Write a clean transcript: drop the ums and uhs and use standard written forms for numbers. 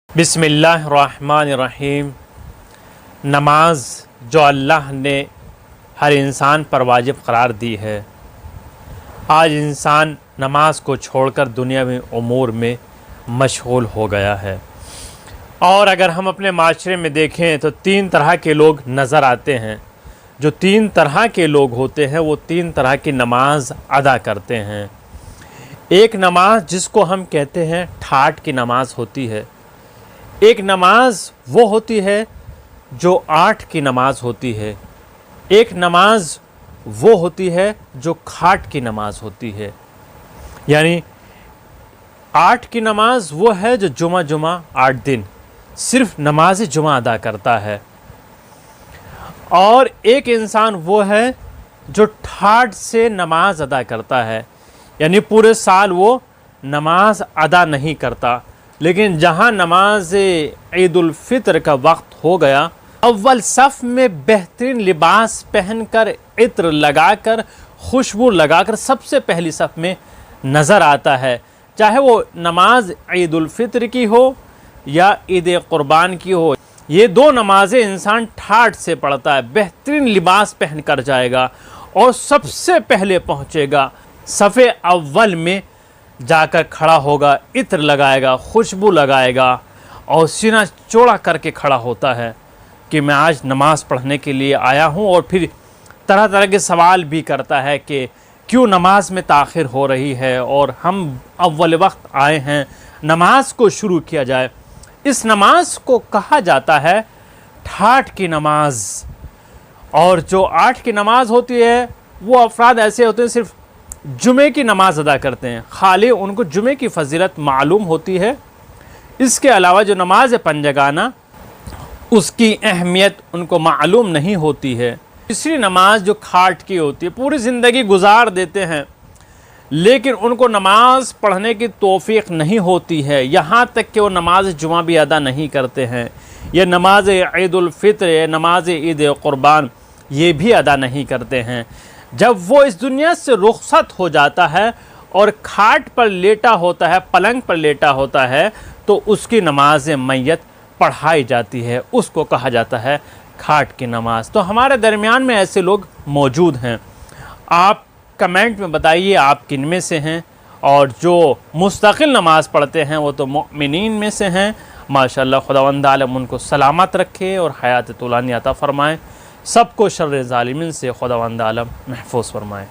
بسم اللہ الرحمن الرحیم۔ نماز جو اللہ نے ہر انسان پر واجب قرار دی ہے، آج انسان نماز کو چھوڑ کر دنیاوی امور میں مشغول ہو گیا ہے۔ اور اگر ہم اپنے معاشرے میں دیکھیں تو تین طرح کے لوگ نظر آتے ہیں۔ جو تین طرح کے لوگ ہوتے ہیں وہ تین طرح کی نماز ادا کرتے ہیں۔ ایک نماز جس کو ہم کہتے ہیں ٹھاٹ کی نماز ہوتی ہے۔ ایک نماز وہ ہوتی ہے جو 8 کی نماز ہوتی ہے۔ ایک نماز وہ ہوتی ہے جو کھاٹ کی نماز ہوتی ہے، یعنی 8 کی نماز وہ ہے جو جمعہ 8 دن صرف نماز جمعہ ادا کرتا ہے، اور ایک انسان وہ ہے جو ٹھاٹ سے نماز ادا کرتا ہے، یعنی پورے سال وہ نماز ادا نہیں کرتا، لیکن جہاں نماز عید الفطر کا وقت ہو گیا، اول صف میں بہترین لباس پہن کر، عطر لگا کر، خوشبو لگا کر سب سے پہلی صف میں نظر آتا ہے، چاہے وہ نماز عید الفطر کی ہو یا عید قربان کی ہو۔ یہ دو نمازیں انسان ٹھاٹ سے پڑھتا ہے، بہترین لباس پہن کر جائے گا اور سب سے پہلے پہنچے گا، صف اول میں جا کر کھڑا ہوگا، عطر لگائے گا، خوشبو لگائے گا اور سینہ چوڑا کر کے کھڑا ہوتا ہے کہ میں آج نماز پڑھنے کے لیے آیا ہوں، اور پھر طرح طرح کے سوال بھی کرتا ہے کہ کیوں نماز میں تاخیر ہو رہی ہے، اور ہم اول وقت آئے ہیں، نماز کو شروع کیا جائے۔ اس نماز کو کہا جاتا ہے ٹھاٹ کی نماز۔ اور جو 8 کی نماز ہوتی ہے وہ افراد ایسے ہوتے ہیں صرف جمعے کی نماز ادا کرتے ہیں، خالی ان کو جمعے کی فضیلت معلوم ہوتی ہے، اس کے علاوہ جو نماز پنجگانہ اس کی اہمیت ان کو معلوم نہیں ہوتی ہے۔ تیسری نماز جو کھاٹ کی ہوتی ہے، پوری زندگی گزار دیتے ہیں لیکن ان کو نماز پڑھنے کی توفیق نہیں ہوتی ہے، یہاں تک کہ وہ نماز جمعہ بھی ادا نہیں کرتے ہیں، یا نماز عید الفطر یا نماز عید قربان یہ بھی ادا نہیں کرتے ہیں۔ جب وہ اس دنیا سے رخصت ہو جاتا ہے اور کھاٹ پر لیٹا ہوتا ہے، پلنگ پر لیٹا ہوتا ہے، تو اس کی نماز میت پڑھائی جاتی ہے، اس کو کہا جاتا ہے کھاٹ کی نماز۔ تو ہمارے درمیان میں ایسے لوگ موجود ہیں، آپ کمنٹ میں بتائیے آپ کن میں سے ہیں، اور جو مستقل نماز پڑھتے ہیں وہ تو مؤمنین میں سے ہیں، ماشاءاللہ خداوند عالم ان کو سلامت رکھے اور حیات طولانی عطا فرمائے، سب کو شر ظالمین سے خداوند عالم محفوظ فرمائے۔